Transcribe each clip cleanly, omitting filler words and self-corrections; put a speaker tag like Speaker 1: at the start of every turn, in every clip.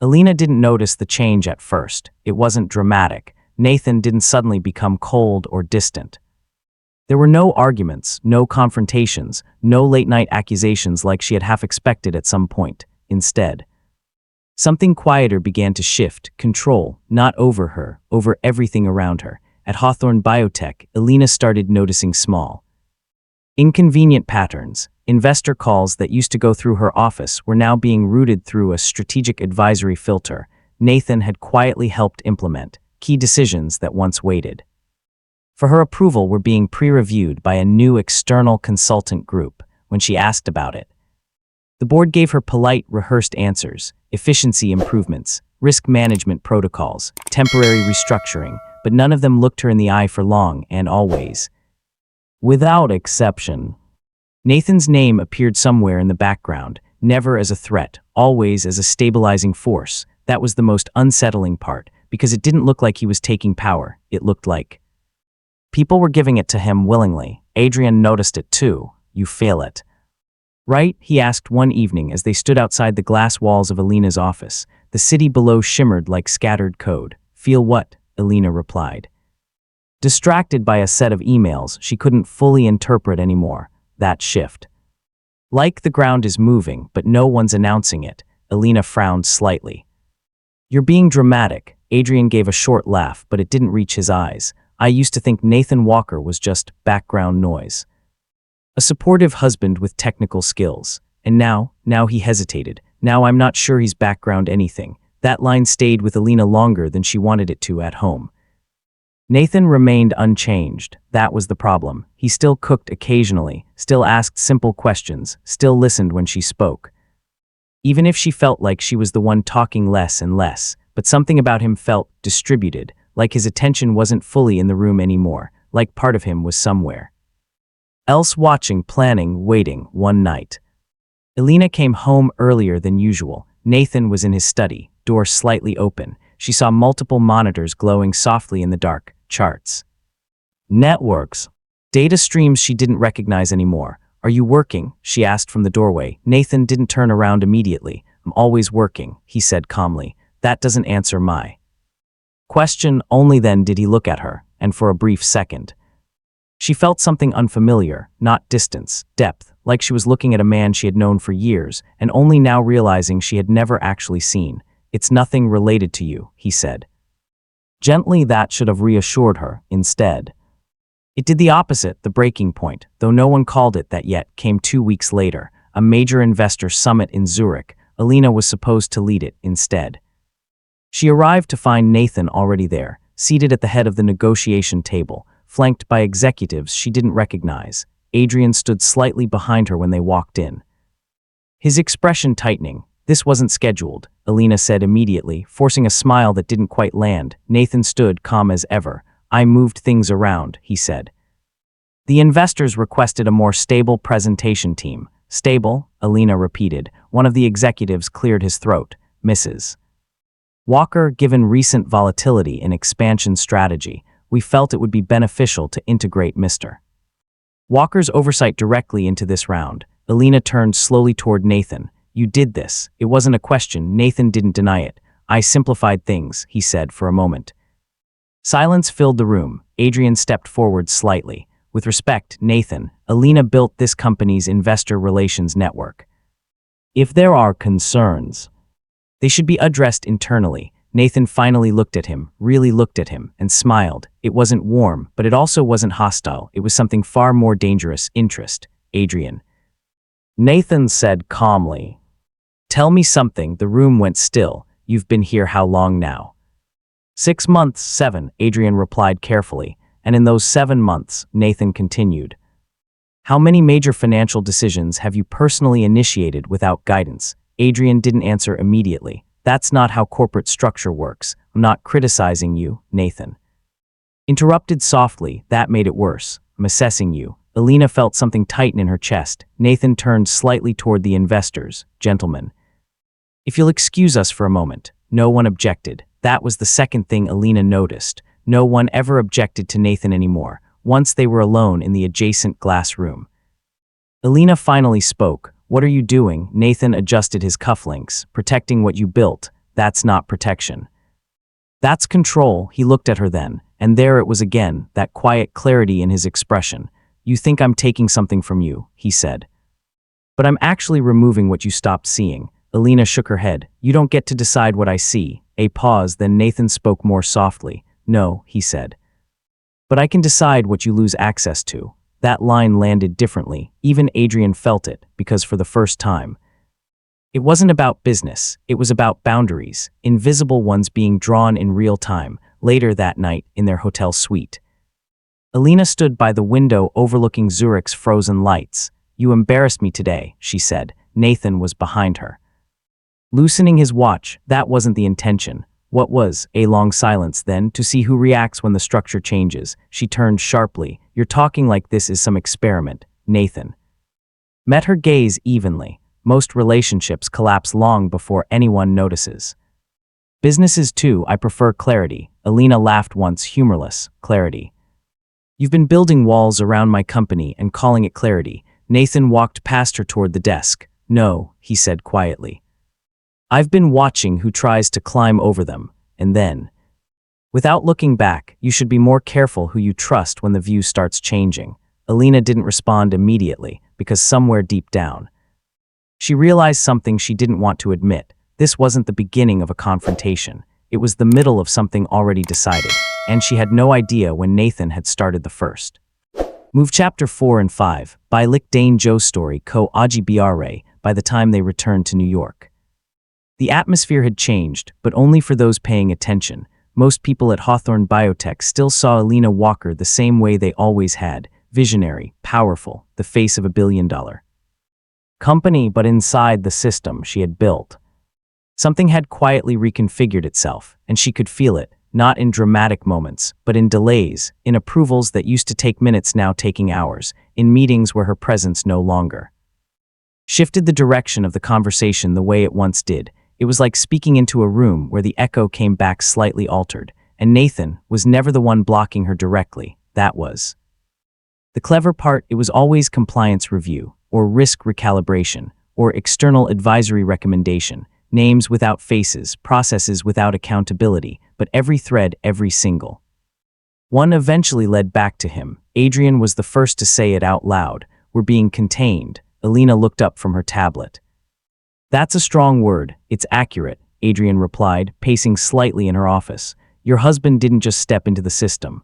Speaker 1: Elena didn't notice the change at first. It wasn't dramatic. Nathan didn't suddenly become cold or distant. There were no arguments, no confrontations, no late-night accusations like she had half expected at some point. Instead, something quieter began to shift, control, not over her, over everything around her. At Hawthorne Biotech, Elena started noticing small, inconvenient patterns. Investor calls that used to go through her office were now being routed through a strategic advisory filter Nathan had quietly helped implement. Key decisions that once waited for her approval were being pre-reviewed by a new external consultant group. When she asked about it, the board gave her polite, rehearsed answers: efficiency improvements, risk management protocols, temporary restructuring, but none of them looked her in the eye for long, and always, without exception, Nathan's name appeared somewhere in the background, never as a threat, always as a stabilizing force. That was the most unsettling part, because it didn't look like he was taking power. It looked like people were giving it to him willingly. Adrian noticed it too. "You feel it, right?" he asked one evening as they stood outside the glass walls of Elena's office. The city below shimmered like scattered code. "Feel what?" Elena replied, distracted by a set of emails she couldn't fully interpret anymore. That shift. Like the ground is moving, but no one's announcing it. Elena frowned slightly. "You're being dramatic." Adrian gave a short laugh, but it didn't reach his eyes. "I used to think Nathan Walker was just background noise. A supportive husband with technical skills. And now he hesitated. Now I'm not sure he's background anything." That line stayed with Elena longer than she wanted it to at home. Nathan remained unchanged. That was the problem. He still cooked occasionally, still asked simple questions, still listened when she spoke. Even if she felt like she was the one talking less and less, but something about him felt distributed, like his attention wasn't fully in the room anymore, like part of him was somewhere else watching, planning, waiting. One night, Elena came home earlier than usual. Nathan was in his study, door slightly open. She saw multiple monitors glowing softly in the dark. Charts, networks, data streams she didn't recognize anymore. "Are you working?" she asked from the doorway. Nathan didn't turn around immediately. "I'm always working," he said calmly. "That doesn't answer my question." Only then did he look at her, and for a brief second, she felt something unfamiliar, not distance, depth, like she was looking at a man she had known for years, and only now realizing she had never actually seen. "It's nothing related to you," he said. Gently, that should have reassured her. Instead, it did the opposite. The breaking point, though no one called it that yet, came 2 weeks later, a major investor summit in Zurich. Elena was supposed to lead it. Instead, she arrived to find Nathan already there, seated at the head of the negotiation table, flanked by executives she didn't recognize. Adrian stood slightly behind her when they walked in, his expression tightening. "This wasn't scheduled," Elena said immediately, forcing a smile that didn't quite land. Nathan stood calm as ever. "I moved things around," he said. "The investors requested a more stable presentation team." "Stable?" Elena repeated. One of the executives cleared his throat. "Mrs. Walker, given recent volatility in expansion strategy, we felt it would be beneficial to integrate Mr. Walker's oversight directly into this round." Elena turned slowly toward Nathan. "You did this. It wasn't a question." Nathan didn't deny it. "I simplified things," he said for a moment. Silence filled the room. Adrian stepped forward slightly. "With respect, Nathan, Elena built this company's investor relations network. If there are concerns, they should be addressed internally." Nathan finally looked at him, really looked at him, and smiled. It wasn't warm, but it also wasn't hostile. It was something far more dangerous: interest. "Adrian," Nathan said calmly, "tell me something." The room went still. "You've been here how long now?" 6 months, 7, Adrian replied carefully. "And in those 7 months, Nathan continued, how many major financial decisions have you personally initiated without guidance?" Adrian didn't answer immediately. "That's not how corporate structure works." "I'm not criticizing you," Nathan interrupted softly. "That made it worse. I'm assessing you." Elena felt something tighten in her chest. Nathan turned slightly toward the investors. "Gentlemen, if you'll excuse us for a moment." No one objected. That was the second thing Elena noticed. No one ever objected to Nathan anymore, once they were alone in the adjacent glass room. Elena finally spoke. "What are you doing?" Nathan adjusted his cufflinks. "Protecting what you built." That's not protection. That's control. He looked at her then, and there it was again, that quiet clarity in his expression. You think I'm taking something from you, he said. But I'm actually removing what you stopped seeing. Elena shook her head. You don't get to decide what I see. A pause, then Nathan spoke more softly. No, he said. But I can decide what you lose access to. That line landed differently. Even Adrian felt it, because for the first time, it wasn't about business. It was about boundaries, invisible ones being drawn in real time. Later that night, in their hotel suite, Elena stood by the window overlooking Zurich's frozen lights. You embarrassed me today, she said. Nathan was behind her, loosening his watch. That wasn't the intention. What was? A long silence, then, to see who reacts when the structure changes. She turned sharply. You're talking like this is some experiment. Nathan met her gaze evenly. Most relationships collapse long before anyone notices. Businesses too. I prefer clarity. Elena laughed once, humorless. Clarity. You've been building walls around my company and calling it clarity. Nathan walked past her toward the desk. No, he said quietly. I've been watching who tries to climb over them, and then, without looking back, you should be more careful who you trust when the view starts changing. Elena didn't respond immediately, because somewhere deep down, she realized something she didn't want to admit. This wasn't the beginning of a confrontation. It was the middle of something already decided, and she had no idea when Nathan had started the first. Move Chapter 4 and 5, by Lick Dane Joe Story Co. Aji Biare, by the time they returned to New York. The atmosphere had changed, but only for those paying attention. Most people at Hawthorne Biotech still saw Elena Walker the same way they always had, visionary, powerful, the face of a billion-dollar company, but inside the system she had built, something had quietly reconfigured itself, and she could feel it, not in dramatic moments, but in delays, in approvals that used to take minutes now taking hours, in meetings where her presence no longer shifted the direction of the conversation the way it once did. It was like speaking into a room where the echo came back slightly altered, and Nathan was never the one blocking her directly. That was the clever part. It was always compliance review, or risk recalibration, or external advisory recommendation, names without faces, processes without accountability, but every thread, every single one eventually led back to him. Adrian was the first to say it out loud. We're being contained. Elena looked up from her tablet. That's a strong word. It's accurate, Adrian replied, pacing slightly in her office. Your husband didn't just step into the system.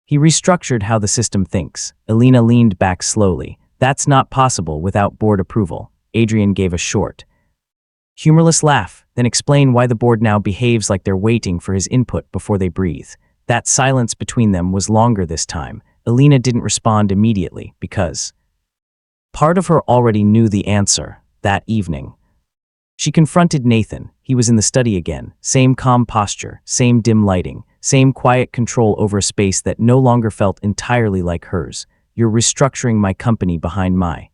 Speaker 1: He restructured how the system thinks. Elena leaned back slowly. That's not possible without board approval. Adrian gave a short, humorless laugh, then explained why the board now behaves like they're waiting for his input before they breathe. That silence between them was longer this time. Elena didn't respond immediately because part of her already knew the answer. That evening, she confronted Nathan. He was in the study again, same calm posture, same dim lighting, same quiet control over a space that no longer felt entirely like hers. You're restructuring my company behind my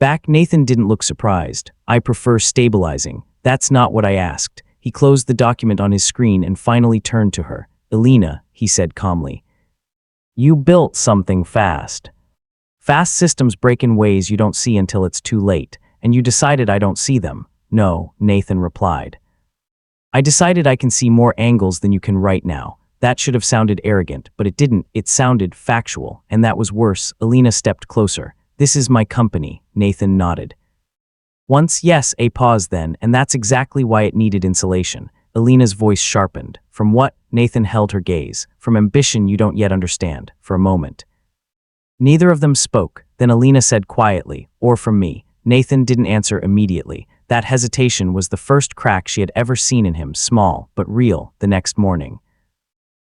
Speaker 1: back. Nathan didn't look surprised. I prefer stabilizing. That's not what I asked. He closed the document on his screen and finally turned to her. Elena, he said calmly, you built something fast. Fast systems break in ways you don't see until it's too late. And you decided I don't see them. No, Nathan replied. I decided I can see more angles than you can right now. That should have sounded arrogant, but it didn't. It sounded factual, and that was worse. Elena stepped closer. This is my company, Nathan nodded. Once, yes, a pause then, and that's exactly why it needed insulation. Elena's voice sharpened. From what? Nathan held her gaze. From ambition you don't yet understand. For a moment, neither of them spoke. Then Elena said quietly, or from me. Nathan didn't answer immediately. That hesitation was the first crack she had ever seen in him, small but real. The next morning,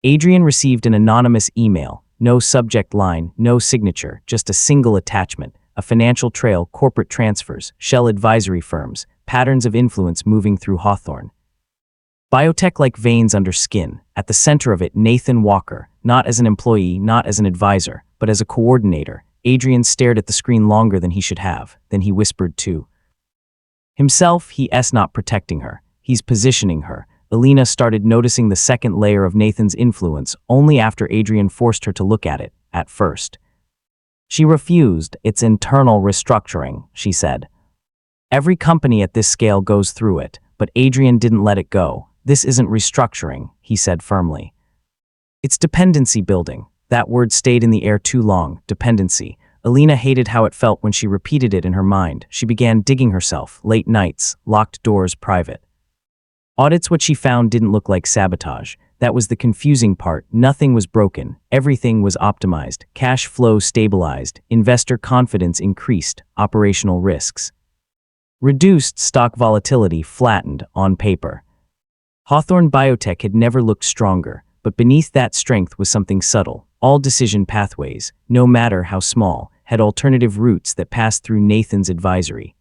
Speaker 1: Adrian received an anonymous email. No subject line, no signature, just a single attachment. A financial trail, corporate transfers, shell advisory firms, patterns of influence moving through Hawthorne Biotech like veins under skin. At the center of it, Nathan Walker, not as an employee, not as an advisor, but as a coordinator. Adrian stared at the screen longer than he should have. Then he whispered to himself, he's not protecting her. He's positioning her. Elena started noticing the second layer of Nathan's influence only after Adrian forced her to look at it. At first, she refused. It's internal restructuring, she said. Every company at this scale goes through it. but Adrian didn't let it go. "This isn't restructuring," he said firmly. "It's dependency building." That word stayed in the air too long. Dependency. Elena hated how it felt when she repeated it in her mind. She began digging herself, late nights, locked doors, private audits. What she found didn't look like sabotage. That was the confusing part. Nothing was broken. Everything was optimized. Cash flow stabilized. Investor confidence increased. Operational risks reduced. Stock volatility flattened on paper. Hawthorne Biotech had never looked stronger, but beneath that strength was something subtle. All decision pathways, no matter how small, had alternative routes that passed through Nathan's advisory.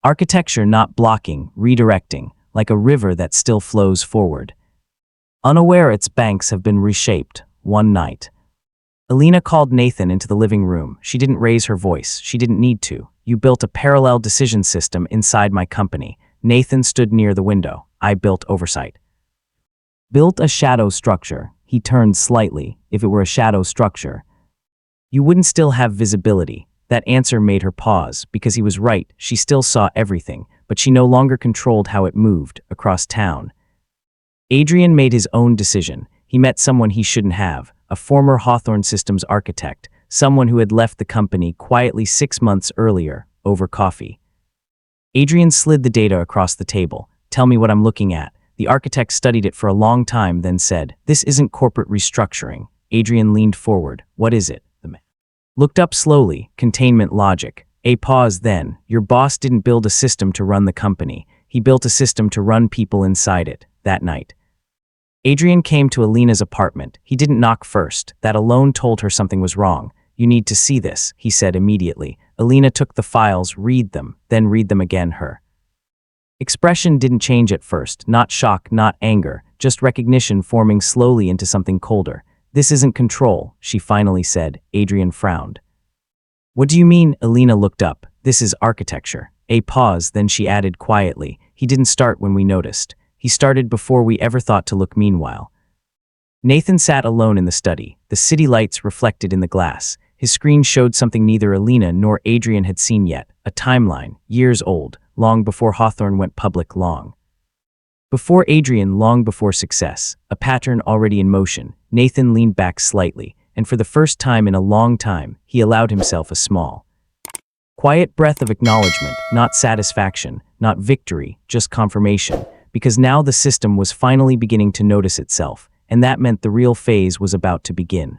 Speaker 1: Architecture not blocking, redirecting, like a river that still flows forward. Unaware its banks have been reshaped. One night, Elena called Nathan into the living room. She didn't raise her voice. She didn't need to. "You built a parallel decision system inside my company." Nathan stood near the window. "I built oversight." "Built a shadow structure." He turned slightly. "If it were a shadow structure, you wouldn't still have visibility." That answer made her pause, because he was right. She still saw everything, but she no longer controlled how it moved across town. Adrian made his own decision. He met someone he shouldn't have, a former Hawthorne Systems architect, someone who had left the company quietly 6 months earlier, over coffee. Adrian slid the data across the table. "Tell me what I'm looking at." The architect studied it for a long time, then said, "This isn't corporate restructuring." Adrian leaned forward. "What is it?" The man looked up slowly. "Containment logic." A pause then. "Your boss didn't build a system to run the company. He built a system to run people inside it." That night, Adrian came to Elena's apartment. He didn't knock first. That alone told her something was wrong. "You need to see this," he said immediately. Elena took the files, read them, then read them again. Her expression didn't change at first. Not shock, not anger, just recognition forming slowly into something colder. "This isn't control," she finally said. Adrian frowned. "What do you mean?" Elena looked up. "This is architecture." A pause, then she added quietly, "He didn't start when we noticed. He started before we ever thought to look." Meanwhile, Nathan sat alone in the study. The city lights reflected in the glass. His screen showed something neither Elena nor Adrian had seen yet, a timeline, years old, long before Hawthorne went public, long before Adrian, long before success, a pattern already in motion. Nathan leaned back slightly, and for the first time in a long time, he allowed himself a small, quiet breath of acknowledgement, not satisfaction, not victory, just confirmation, because now the system was finally beginning to notice itself, and that meant the real phase was about to begin.